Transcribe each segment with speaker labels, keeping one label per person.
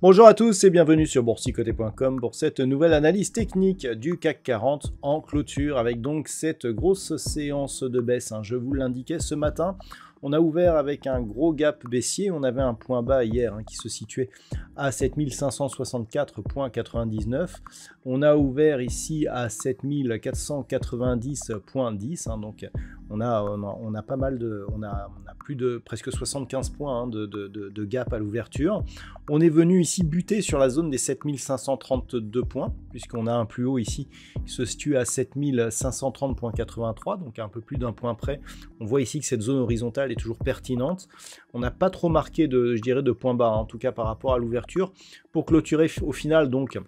Speaker 1: Bonjour à tous et bienvenue sur boursicoté.com pour cette nouvelle analyse technique du CAC 40 en clôture avec donc cette grosse séance de baisse. Je vous l'indiquais ce matin, on a ouvert avec un gros gap baissier, on avait un point bas hier qui se situait à 7564,99. On a ouvert ici à 7490,10, donc on a pas mal de, on a plus de presque 75 points de gap à l'ouverture. On est venu ici buter sur la zone des 7532 points, puisqu'on a un plus haut ici qui se situe à 7530,83, donc à un peu plus d'un point près. On voit ici que cette zone horizontale est toujours pertinente. On n'a pas trop marqué de point bas, en tout cas par rapport à l'ouverture, pour clôturer au final donc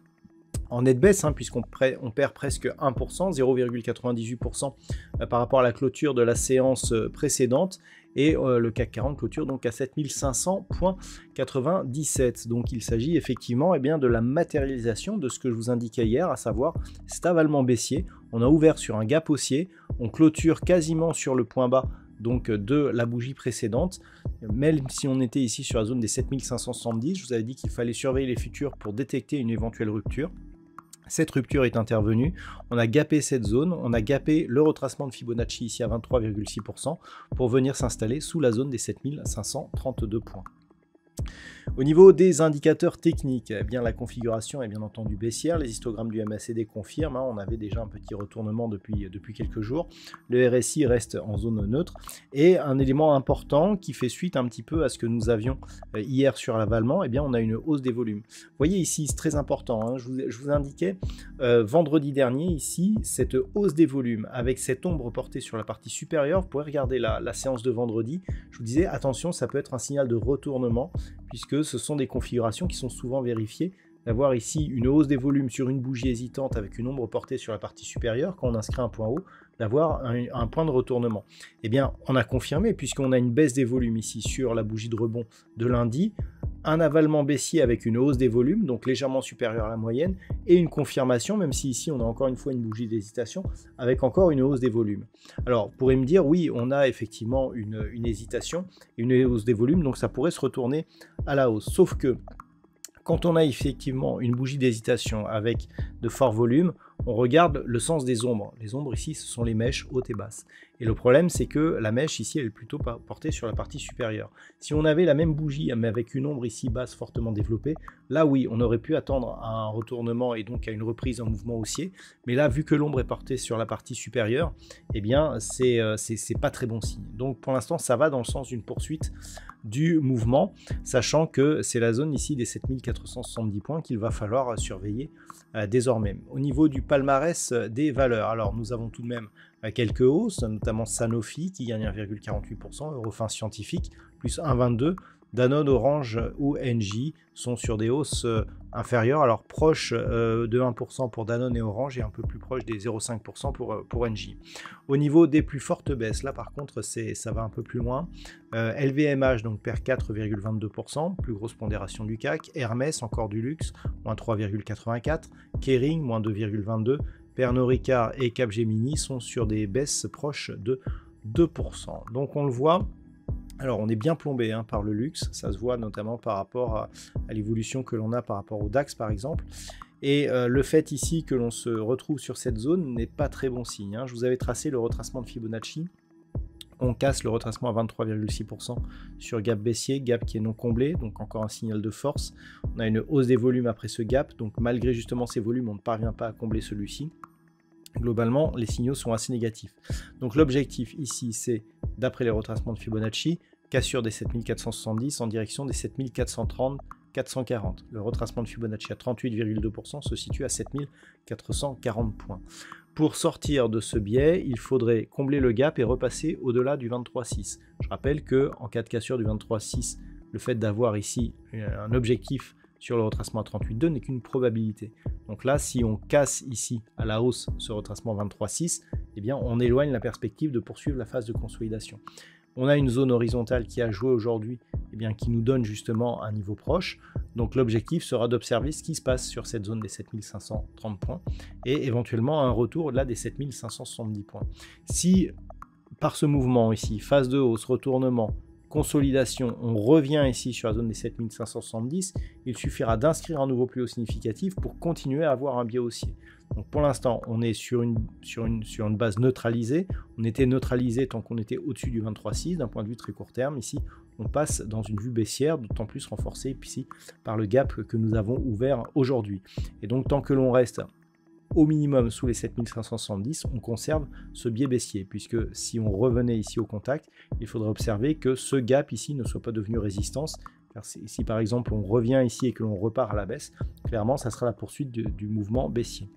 Speaker 1: en nette baisse, puisqu'on perd presque 1%, 0,98% par rapport à la clôture de la séance précédente. Et le CAC 40 clôture donc à 7500,97. Donc il s'agit effectivement de la matérialisation de ce que je vous indiquais hier, à savoir cet avalement baissier. On a ouvert sur un gap haussier, on clôture quasiment sur le point bas donc de la bougie précédente, même si on était ici sur la zone des 7570. Je vous avais dit qu'il fallait surveiller les futurs pour détecter une éventuelle rupture. Cette rupture est intervenue, on a gapé cette zone, on a gapé le retracement de Fibonacci ici à 23,6% pour venir s'installer sous la zone des 7532 points. Au niveau des indicateurs techniques, la configuration est bien entendu baissière, les histogrammes du MACD confirment, on avait déjà un petit retournement depuis quelques jours, le RSI reste en zone neutre, et un élément important qui fait suite un petit peu à ce que nous avions hier sur l'avalement, on a une hausse des volumes. Vous voyez ici, c'est très important, je vous indiquais vendredi dernier ici, cette hausse des volumes avec cette ombre portée sur la partie supérieure. Vous pouvez regarder la séance de vendredi, je vous disais attention, ça peut être un signal de retournement, puisque ce sont des configurations qui sont souvent vérifiées, d'avoir ici une hausse des volumes sur une bougie hésitante avec une ombre portée sur la partie supérieure, quand on inscrit un point haut, d'avoir un point de retournement. On a confirmé, puisqu'on a une baisse des volumes ici sur la bougie de rebond de lundi, un avalement baissier avec une hausse des volumes, donc légèrement supérieure à la moyenne, et une confirmation, même si ici on a encore une fois une bougie d'hésitation, avec encore une hausse des volumes. Alors, vous pourrez me dire, oui, on a effectivement une hésitation, une hausse des volumes, donc ça pourrait se retourner à la hausse. Sauf que, quand on a effectivement une bougie d'hésitation avec de forts volumes, on regarde le sens des ombres. Les ombres ici, ce sont les mèches hautes et basses. Et le problème, c'est que la mèche ici, elle est plutôt portée sur la partie supérieure. Si on avait la même bougie, mais avec une ombre ici basse fortement développée, là oui, on aurait pu attendre à un retournement et donc à une reprise en mouvement haussier. Mais là, vu que l'ombre est portée sur la partie supérieure, c'est pas très bon signe. Donc pour l'instant, ça va dans le sens d'une poursuite du mouvement, sachant que c'est la zone ici des 7470 points qu'il va falloir surveiller désormais. Au niveau du palmarès des valeurs, alors nous avons tout de même quelques hausses, notamment Sanofi qui gagne 1,48%, Eurofins Scientifique plus 1,22%, Danone, Orange ou Engie sont sur des hausses inférieures, alors proches de 1% pour Danone et Orange et un peu plus proche des 0,5% pour Engie. Au niveau des plus fortes baisses, là par contre ça va un peu plus loin. LVMH donc perd 4,22%, plus grosse pondération du CAC. Hermès, encore du luxe, moins 3,84%. Kering, moins 2,22%. Pernod Ricard et Capgemini sont sur des baisses proches de 2%. Donc on le voit. Alors on est bien plombé par le luxe, ça se voit notamment par rapport à l'évolution que l'on a par rapport au DAX par exemple. Et le fait ici que l'on se retrouve sur cette zone n'est pas très bon signe. Je vous avais tracé le retracement de Fibonacci. On casse le retracement à 23,6% sur gap baissier, gap qui est non comblé, donc encore un signal de force. On a une hausse des volumes après ce gap, donc malgré justement ces volumes, on ne parvient pas à combler celui-ci. Globalement, les signaux sont assez négatifs. Donc l'objectif ici, c'est, d'après les retracements de Fibonacci, cassure des 7470 en direction des 7430, 440. Le retracement de Fibonacci à 38,2% se situe à 7440 points. Pour sortir de ce biais, il faudrait combler le gap et repasser au-delà du 23,6. Je rappelle qu'en cas de cassure du 23,6, le fait d'avoir ici un objectif sur le retracement à 38,2 n'est qu'une probabilité. Donc là, si on casse ici à la hausse ce retracement 23,6, eh bien on éloigne la perspective de poursuivre la phase de consolidation. On a une zone horizontale qui a joué aujourd'hui, eh bien, qui nous donne justement un niveau proche. Donc l'objectif sera d'observer ce qui se passe sur cette zone des 7530 points et éventuellement un retour au-delà des 7570 points. Si par ce mouvement ici, phase de hausse, retournement, consolidation, on revient ici sur la zone des 7570, il suffira d'inscrire un nouveau plus haut significatif pour continuer à avoir un biais haussier. Donc pour l'instant, on est sur une base neutralisée. On était neutralisé tant qu'on était au-dessus du 23,6 d'un point de vue très court terme. Ici, on passe dans une vue baissière, d'autant plus renforcée ici par le gap que nous avons ouvert aujourd'hui. Et donc tant que l'on reste au minimum sous les 7570, on conserve ce biais baissier, puisque si on revenait ici au contact, il faudrait observer que ce gap ici ne soit pas devenu résistance, car si par exemple on revient ici et que l'on repart à la baisse, clairement ça sera la poursuite du mouvement baissier.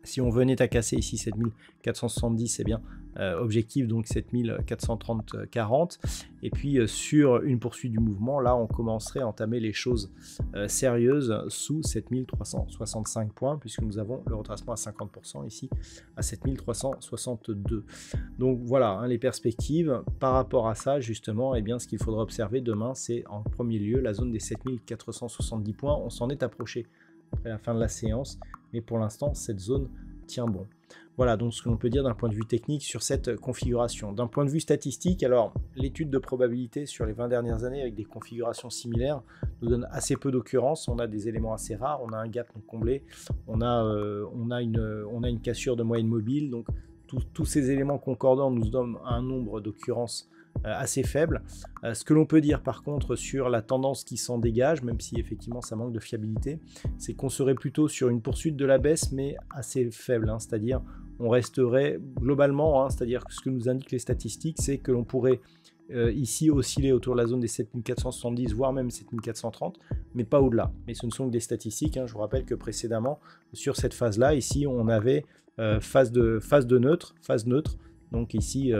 Speaker 1: Si on venait à casser ici 7470, eh bien objectif donc 7430-40, et puis sur une poursuite du mouvement, là on commencerait à entamer les choses sérieuses sous 7365 points, puisque nous avons le retracement à 50% ici à 7362. Donc voilà, hein, les perspectives par rapport à ça justement, eh bien ce qu'il faudra observer demain, c'est en premier lieu la zone des 7470 points. On s'en est approché après la fin de la séance, mais pour l'instant cette zone tient bon. Voilà donc ce que l'on peut dire d'un point de vue technique sur cette configuration. D'un point de vue statistique, alors l'étude de probabilité sur les 20 dernières années avec des configurations similaires nous donne assez peu d'occurrences. On a des éléments assez rares, on a un gap non comblé, on a une cassure de moyenne mobile, donc tous ces éléments concordants nous donnent un nombre d'occurrences assez faible. Ce que l'on peut dire par contre sur la tendance qui s'en dégage, même si effectivement ça manque de fiabilité, c'est qu'on serait plutôt sur une poursuite de la baisse, mais assez faible, hein, c'est-à-dire on resterait globalement, hein, c'est-à-dire que ce que nous indiquent les statistiques, c'est que l'on pourrait ici osciller autour de la zone des 7470, voire même 7430, mais pas au-delà. Mais ce ne sont que des statistiques, hein. Je vous rappelle que précédemment, sur cette phase-là, ici on avait phase neutre, donc ici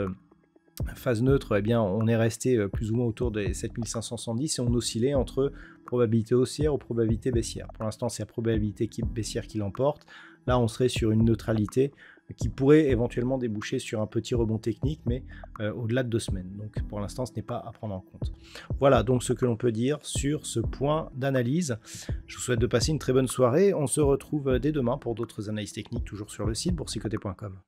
Speaker 1: phase neutre, eh bien, on est resté plus ou moins autour des 7570 et on oscillait entre probabilité haussière ou probabilité baissière. Pour l'instant, c'est la probabilité baissière qui l'emporte. Là, on serait sur une neutralité qui pourrait éventuellement déboucher sur un petit rebond technique, mais au-delà de 2 semaines. Donc, pour l'instant, ce n'est pas à prendre en compte. Voilà donc ce que l'on peut dire sur ce point d'analyse. Je vous souhaite de passer une très bonne soirée. On se retrouve dès demain pour d'autres analyses techniques, toujours sur le site boursicoté.com.